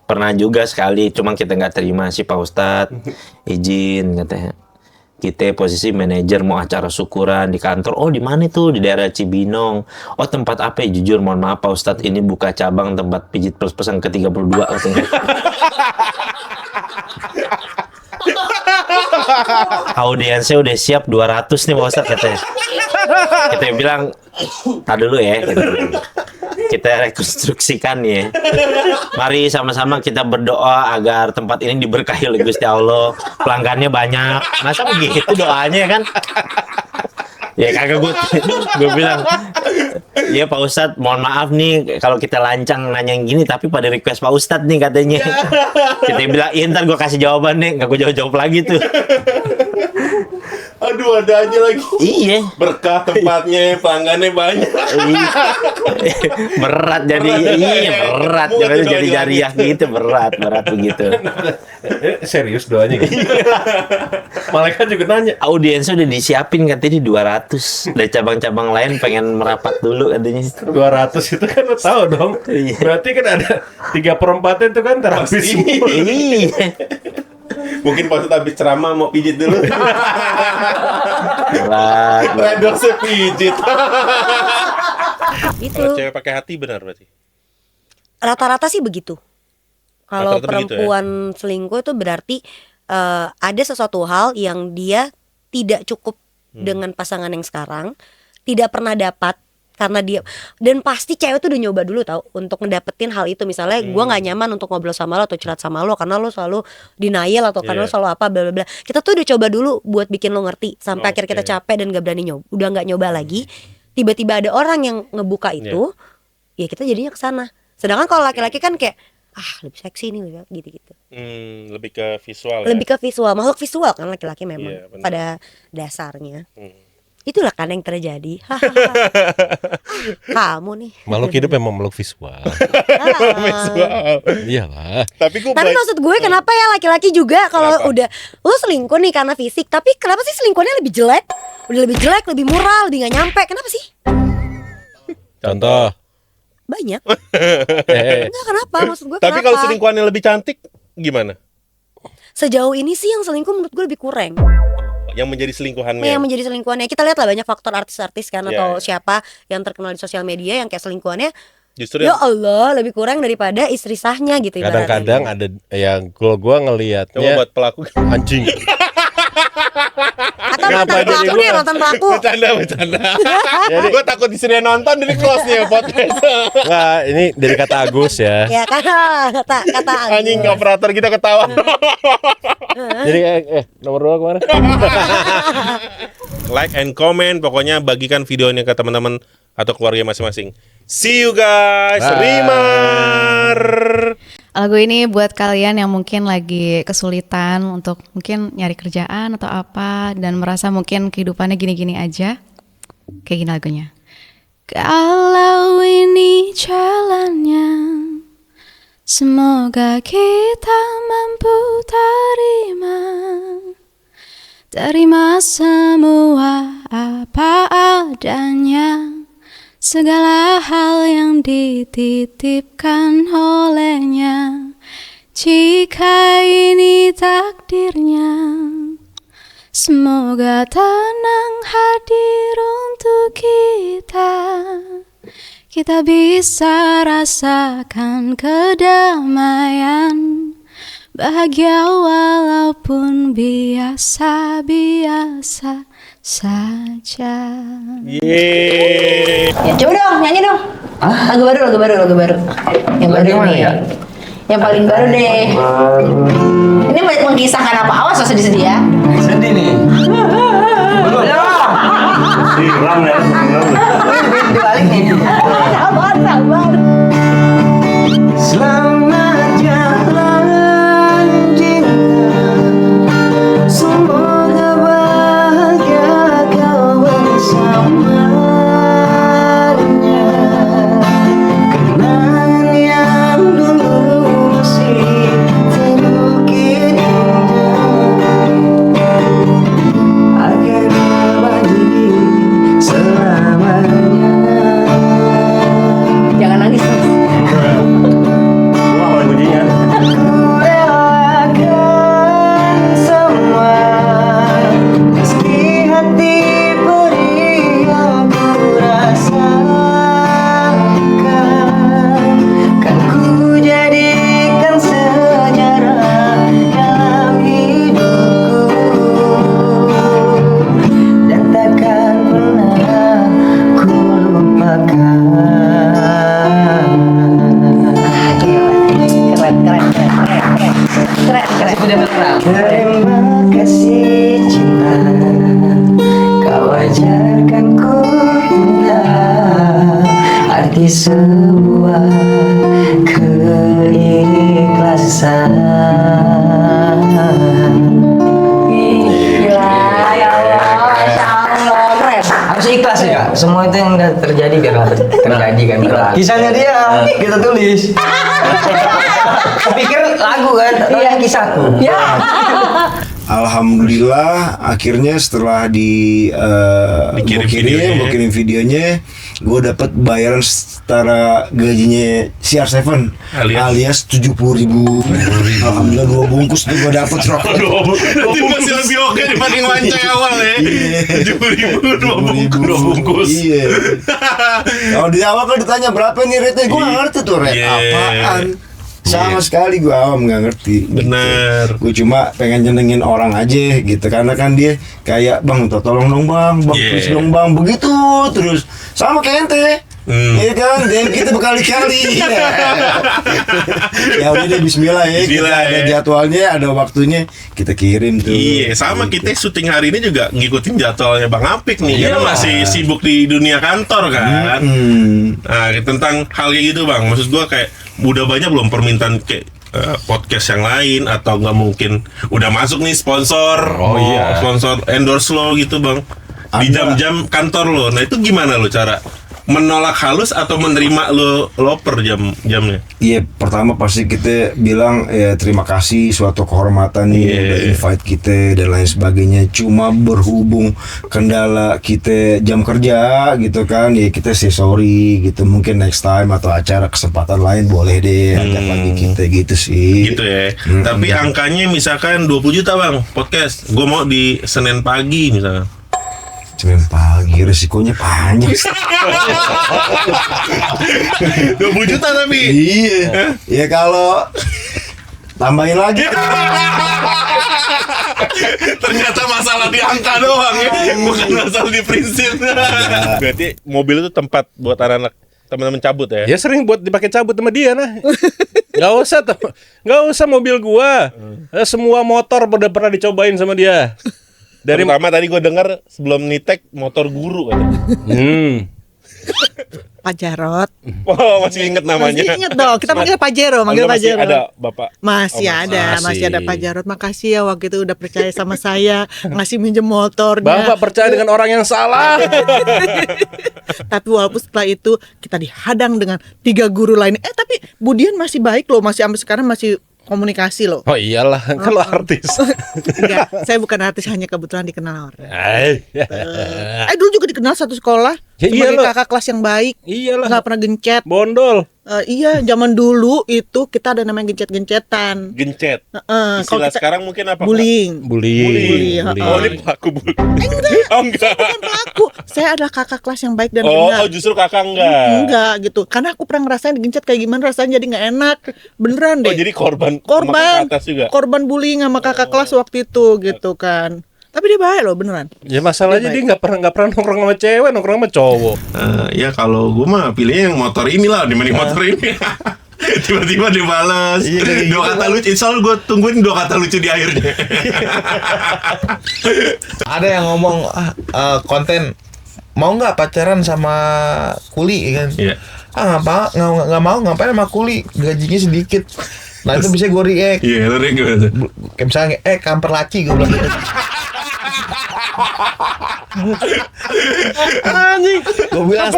Pernah juga sekali, cuma kita nggak terima sih Pak Ustadz. Izin katanya. Kita posisi manajer mau acara syukuran di kantor. Oh, di mana tuh? Di daerah Cibinong. Oh, tempat apa ya? Jujur mohon maaf Pak Ustadz, ini buka cabang tempat pijit plus pesan ke-32 katanya. Audiensnya udah siap 200 nih Pak Ustadz katanya. Kita bilang, tar dulu ya. Kita rekonstruksikan ya. Mari sama-sama kita berdoa agar tempat ini diberkahi oleh Gusti Allah. Pelanggannya banyak. Masa begitu doanya kan? Ya kagak gue bilang, ya Pak Ustadz, mohon maaf nih kalau kita lancang nanya yang gini, tapi pada request Pak Ustadz nih katanya. Kita bilang, iya ntar gue kasih jawaban nih, nggak gue jawab lagi tuh. Aduh, ada aja lagi. Iya. Berkah tempatnya, pelanggannya banyak. Berat jadi, berat. Jadi jariah gitu, berat begitu. Serius doanya gitu. Malaikat juga nanya. Audiensnya udah disiapin katanya 200. Dari cabang-cabang lain pengen merapat dulu katanya. 200 itu kan lo tahu dong. Iya. Berarti kan ada 3/4 itu kan terapi semua. Iya. Mungkin pas habis ceramah mau pijit dulu. Berat. Redosnya pijit. Itu Kalau cewek pakai hati benar berarti. rata-rata sih begitu. Kalau Rata-rata begitu, perempuan selingkuh itu berarti ada sesuatu hal yang dia tidak cukup dengan pasangan yang sekarang, tidak pernah dapat karena dia, dan pasti cewek tuh udah nyoba dulu tau untuk ngedapetin hal itu. Misalnya gua nggak nyaman untuk ngobrol sama lo atau curhat sama lo karena lo selalu denial atau karena lo selalu apa bla bla bla. Kita tuh udah coba dulu buat bikin lo ngerti sampai akhirnya kita capek dan gak berani nyoba, udah nggak nyoba lagi. Tiba-tiba ada orang yang ngebuka itu, ya kita jadinya kesana. Sedangkan kalau laki-laki kan kayak lebih seksi nih gitu-gitu. Lebih ke visual ya. Lebih ke visual, makhluk visual kan laki-laki memang Iya, benar. pada dasarnya. Itulah kan yang terjadi. Kamu nih. Makhluk hidup memang makhluk visual. Iyalah. Tapi gue Tapi maksud gue kenapa ya laki-laki juga kalau Kenapa? udah lu selingkuh nih karena fisik, tapi kenapa sih selingkuhnya lebih jelek? Udah lebih jelek, lebih murah, lebih gak nyampe. Kenapa sih? Contoh. Banyak. Eh, Enggak, kenapa? Maksud gue Tapi kenapa? kalau selingkuhannya lebih cantik gimana? Sejauh ini sih yang selingkuh menurut gue lebih kurang. Yang menjadi selingkuhannya. Yang menjadi selingkuhannya, kita lihat lah banyak faktor artis-artis kan Iya, atau iya. siapa yang terkenal di sosial media yang kayak selingkuhannya Justru ya Allah lebih kurang daripada istri sahnya gitu ibaratnya. kadang-kadang ada yang kalau gua coba ngelihatnya buat pelaku. anjing. Atau Kenapa mantan jadi pelaku gua? nih, mantan pelaku. Bercanda. Gue takut di sini nonton jadi close nih podcast. Wah, ini dari kata Agus ya. Ya kan kata Anjing operator kita ketawa. Jadi nomor 2 kemana? Like and comment, pokoknya bagikan video ini ke teman-teman atau keluarga masing-masing. See you guys. Bye. Rimar. Lagu ini buat kalian yang mungkin lagi kesulitan untuk mungkin nyari kerjaan atau apa dan merasa mungkin kehidupannya gini-gini aja. Kayak gini lagunya. Kalau ini jalannya, semoga kita mampu terima semua apa adanya. Segala hal yang dititipkan olehnya. Jika ini takdirnya, semoga tenang hadir untuk kita. Kita bisa rasakan kedamaian, bahagia walaupun biasa-biasa saja. Yeay. Ya, coba dong, nyanyi dong. Lagu baru. Yang baru nih. ya? Yang paling baru deh. Ini mengisahkan apa? Awas lo sedih-sedih ya. Sedih nih. Belum. Siram ya. Dibalik nih. Sabar. Selamat jalan cinta. Semoga bahagia kau bersamanya. Kenangan yang dulu masih terukir indah akan abadi selamanya. Terima kasih cinta, kau ajarkan ku arti sebuah keikhlasan. Gila, ya Allah, Masya Allah, keren. Harus ikhlas ya Kak. Semua itu yang udah terjadi biar terjadi kan. Kisahnya dia kita tulis. Pikir lagu kan, tapi kisahku. Ya. Alhamdulillah akhirnya setelah kirim videonya gue dapat bayaran setara gajinya CR7 alias 70.000. Alhamdulillah 2 bungkus tuh gue dapet rokok. Itu masih lebih oke dibanding wancai awal ya. 7.000 2 bungkus. Iya. Kalau di awal kan ditanya berapa nih rate-nya, gue nggak ngerti tuh rate apaan. Sama sekali gue awam nggak ngerti. Bener. Gue cuma pengen nyenengin orang aja gitu, karena kan dia kayak bang tolong dong bang please dong bang, begitu terus sama kayak ente. Iya kan, dan kita berkali-kali. Ya udah deh Bismillah ya. Kita ada jadwalnya, ada waktunya, kita kirim tuh. Iya, sama kita syuting hari ini juga ngikutin jadwalnya Bang Apik nih. Karena masih sibuk di dunia kantor kan. Nah, tentang hal kayak gitu Bang, maksud gua kayak udah banyak belum permintaan kayak podcast yang lain, atau nggak mungkin udah masuk nih sponsor, sponsor endorse lo gitu Bang di jam-jam kantor lo. Nah itu gimana lo cara menolak halus atau menerima lo per jamnya? Iya, pertama pasti kita bilang ya terima kasih, suatu kehormatan nih udah invite kita dan lain sebagainya. Cuma berhubung kendala kita jam kerja gitu kan, ya kita say sorry gitu. Mungkin next time atau acara kesempatan lain boleh deh ajak lagi kita gitu sih. Gitu ya. Tapi angkanya misalkan 20 juta Bang podcast, gue mau di Senin pagi misalkan. Senin pagi resikonya panjang. 20 juta tapi. Iya. Ya kalau tambahin lagi. Ternyata masalah di angka doang ya, bukan masalah di prinsip. Berarti mobil itu tempat buat anak-anak teman-teman cabut ya? Ya sering buat dipakai cabut sama dia nah. Nggak usah mobil gua. Semua motor pernah dicobain sama dia. Dari pertama tadi gue dengar sebelum nitek motor guru katanya. Pak Jarot. Oh, masih inget namanya. Masih inget dong, kita panggil Pak Jero, manggil Pak Jero. Masih ada Bapak. Masih ada Pak Jarot. Makasih ya waktu itu udah percaya sama saya, ngasih minjem motornya. Bapak percaya dengan orang yang salah. Tapi walaupun setelah itu kita dihadang dengan 3 guru lain. Tapi Budian masih baik loh, masih sampai sekarang masih komunikasi loh. Oh iyalah, kalau artis. Enggak, saya bukan artis, hanya kebetulan dikenal orang. Dulu juga dikenal satu sekolah sebagai kakak kelas yang baik. Iyalah. Nggak pernah gencet. Bondol. Iya, zaman dulu itu kita ada namanya gencet-gencetan. Gencet. Kalau sekarang mungkin apa? Bullying. Bullying. Oh, ini pelaku bullying. Enggak. Bukan pelaku. Saya adalah kakak kelas yang baik dan benar. Oh, justru kakak enggak. Enggak gitu. Karena aku pernah ngerasain digencet kayak gimana rasanya, jadi nggak enak. Beneran deh. Oh, jadi korban atas juga. Korban bullying sama kakak kelas waktu itu gitu kan. Tapi dia baik loh beneran. Ya masalahnya dia nggak pernah nongkrong sama cewek, nongkrong sama cowok. Ya kalau gue mah pilihnya yang motor inilah dibanding motor ini. Tiba-tiba dibalas 2 kata lucu. Insya Allah gue tungguin 2 kata lucu di akhirnya. Ada yang ngomong konten mau nggak pacaran sama kuli kan? Iya. Nggak mau, ngapain sama kuli, gajinya sedikit. Nah itu bisa gue react. Iya, lo react gimana? Kayak misalnya kamper laci gue bilang gitu. Anjing. Gue bilang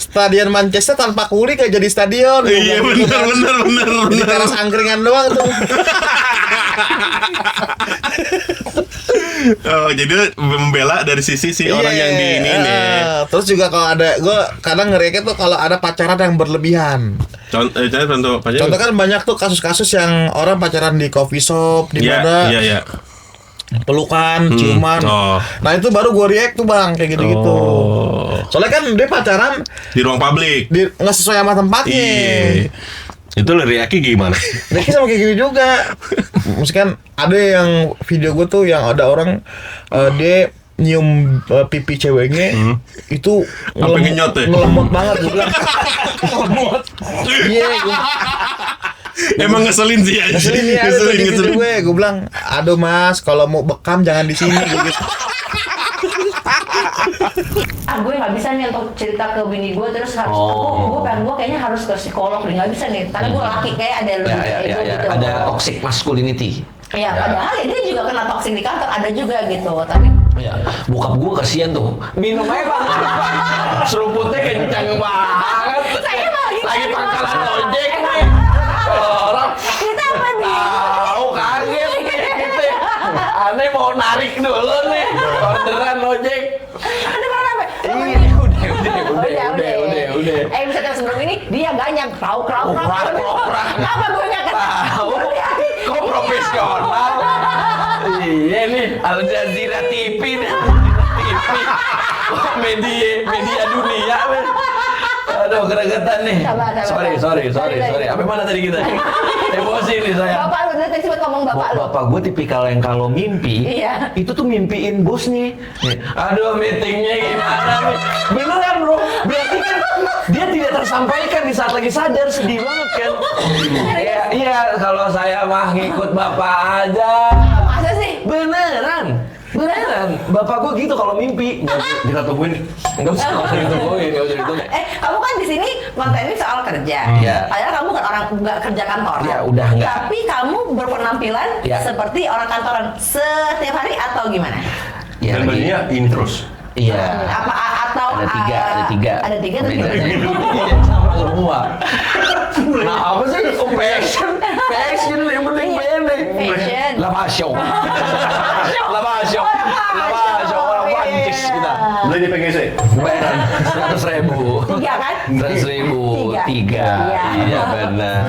stadion Manchester tanpa kuli kayak jadi stadion. Iya benar. Jadi teras angkringan doang tuh. Oh, jadi membela dari sisi orang yang di ini. Terus juga kalau ada, gue kadang ngereact tuh kalau ada pacaran yang berlebihan. Contoh kan banyak tuh kasus-kasus yang orang pacaran di coffee shop, di mana pelukan, ciuman. Nah itu baru gue react tuh bang, kayak gitu-gitu. Soalnya kan dia pacaran di ruang publik, nggak sesuai sama tempatnya. Itu reaksi gimana? Reaksi sama kayak gini juga. Maksudnya kan ada yang video gue tuh yang ada orang dia nyium pipi ceweknya itu Sampai ngenyot ya? ngelemot banget gue bilang. Ngelemot. Iya, Emang ngeselin sih ya. ngeselin ya, Ngeselin. gue bilang, aduh mas, kalau mau bekam jangan di sini gitu. Gue nggak bisa nih untuk cerita ke bini gue terus harus gue kayaknya harus ke psikolog nih, nggak bisa nih karena gue laki kayak ada lebih ego gitu. Ada toxic masculinity. Ya padahal dia juga kena toxic di kantor ada juga gitu, tapi Ya, bokap gue kasihan tuh. Minum aja bang. Seruputnya kencang banget. Saya lagi pangkalan ojek nih. Orang kita apa nih? tahu kaget nih kita. Aneh mau narik dulu nih. Orderan ojek. Ada apa? Udah. Bisa sebelum ini dia ganyang krau. Apa gue nggak Tahu. Kok profesional? Iya nih, Al Jazeera TV nih. Media dunia. Aduh, gregetan nih. Sorry. Sampai mana tadi kita? Emosi nih saya. Bapak lu tadi sempat ngomong bapak lu. Bapak gue tipikal yang kalau mimpi, Iya. itu tuh mimpiin bos nih. Aduh, meetingnya gimana nih? Beneran bro, berarti kan dia tidak tersampaikan di saat lagi sadar, sedih banget kan? Iya, kalau saya mah ngikut bapak aja. Masa sih? Beneran. Bapak gue gitu kalau mimpi. Kita tungguin. Enggak usah ditungguin. Kamu kan di sini kontennya soal kerja. Iya. Padahal kamu kan orang nggak kerja kantoran. Ya, udah nggak. Tapi kamu berpenampilan Ya. seperti orang kantoran setiap hari atau gimana? Ya, Dan bajunya ini terus. Iya. Atau Ada tiga. Ada tiga tapi Iya, sama semua. Nah, apa sih? Fashion yang penting pendek. Fashion. Lamasyo. Orang pancis kita. Beli di PGC. Bayaran 100.000. Tiga kan? 100.000. Tiga. Iya benar.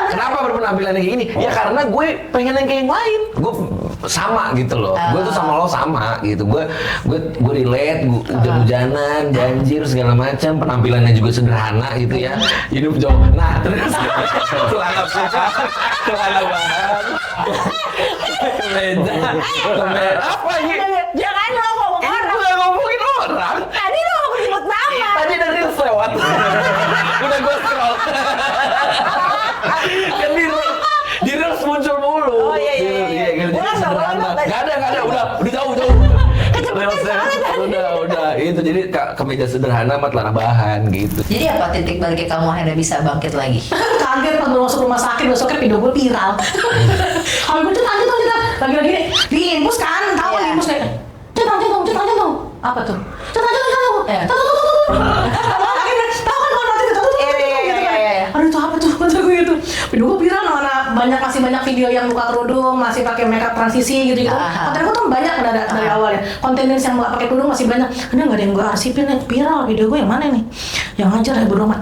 Kenapa berpenampilan kayak gini? Ya karena gue pengen yang kayak yang lain. Gue sama gitu loh. Gue tuh sama lo sama gitu. Gue relate. Gue hujan-hujanan, banjir segala macam. Penampilannya juga sederhana gitu ya. Hidup jauh. Nah terus celana bahan. Meja. Apa ini? Jangan lo ngomong orang. Gue ngomongin orang. Tadi lo ngomong sebut nama. Tadi dari reels lewat. Udah gue scroll. Kan di reels muncul mulu. Oh iya. Ulang dong. Gak ada. Udah jauh. Udah. Itu jadi kemeja sederhana sama celana bahan gitu. Jadi apa titik balik kamu akhirnya bisa bangkit lagi? Kaget pas masuk rumah sakit, besoknya video gue viral. Kalau gue tuh lagi-lagi nih, di infus kan, tahu di infus kayak Cet, apa tuh? Cet, aduh itu apa tuh? Kata gue gitu. Video gue viral, masih banyak video yang buka kerudung, masih pakai makeup transisi gitu. Konten gue tuh banyak dari awal ya. Konten yang nggak pakai kerudung masih banyak. Ada nggak ada yang gue arsipin yang viral video gue yang mana nih? Yang ngajar ya bodo amat.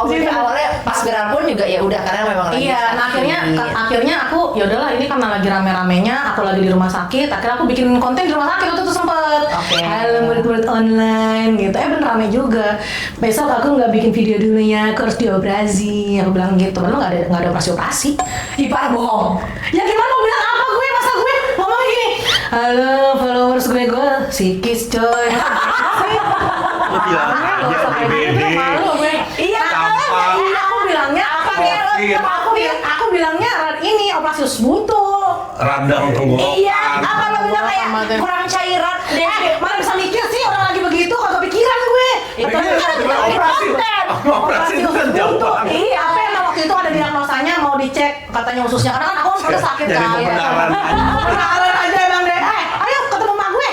Oh, jadi awalnya pas viral pun juga ya udah karena memang lagi. Iya, nah akhirnya aku ya udahlah ini karena lagi rame-ramenya, aku lagi di rumah sakit, akhirnya aku bikin konten di rumah sakit waktu itu sempet. Halo murid-murid online gitu. Bener rame juga. Besok aku nggak bikin video dulu ya, aku harus dioperasi. Aku bilang gitu. Padahal nggak ada operasi. Ipar bohong. Ya gimana mau bilang apa gue masa gue ngomong gini. Halo followers gue sikis coy. Iya, aku bilangnya apa aku bilangnya ini operasi buntu. Radang tenggorokan. Iya, apa lo bilang kayak kurang cairan deh. Mana bisa mikir sih orang lagi begitu kagak pikiran gue. Operasi buntu. Iya, apa emang waktu itu ada diagnosanya mau dicek katanya ususnya karena kan aku udah sakit kan. Kebenaran aja emang deh. Ayo ketemu sama gue.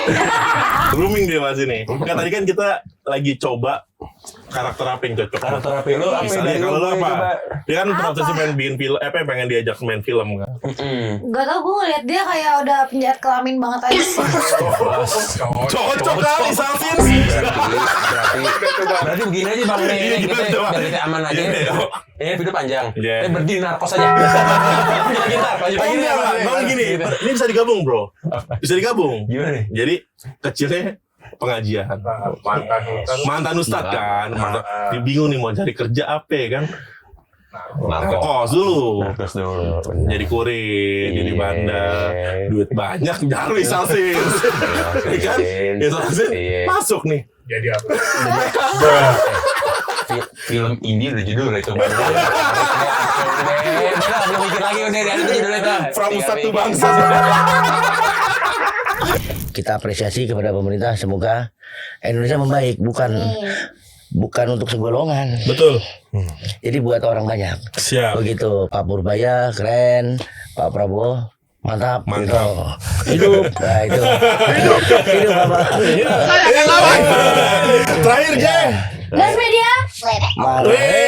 Grooming deh mas ini. Kan tadi kan kita lagi coba karakter apa yang cocok. Karakter apa lu? Misalnya kalau lu apa? Dia kan profesi main bikin film, pengen diajak main film kan. Gak tau, gue ngeliat dia kayak udah penjahat kelamin banget aja sih. Cocok kali Salsin. Berarti begini aja bang nih, kita biar kita aman aja. Ini video panjang. Berdiri narkos aja. Bang gini, ini bisa digabung bro. Bisa digabung. Gimana nih? Jadi kecilnya pengajian. Mantan ustad kan. Dia bingung nih mau cari kerja apa kan. Narkos dulu. Narkos dulu. Jadi kurir, jadi bandar, duit banyak, Jarwi Salsis. Ya kan? Ya Salsis masuk nih. Jadi apa? Film ini udah judul itu Bang. Udah mikir lagi udah ada judul itu. From satu bangsa. Kita apresiasi kepada pemerintah, semoga Indonesia membaik, bukan untuk segolongan. Betul. Jadi buat orang banyak. Siap. Begitu. Pak Purbaya keren, Pak Prabowo mantap. Hidup. Nah itu. Hidup Bapak. Terakhir Jeng. Gas Media. Mari.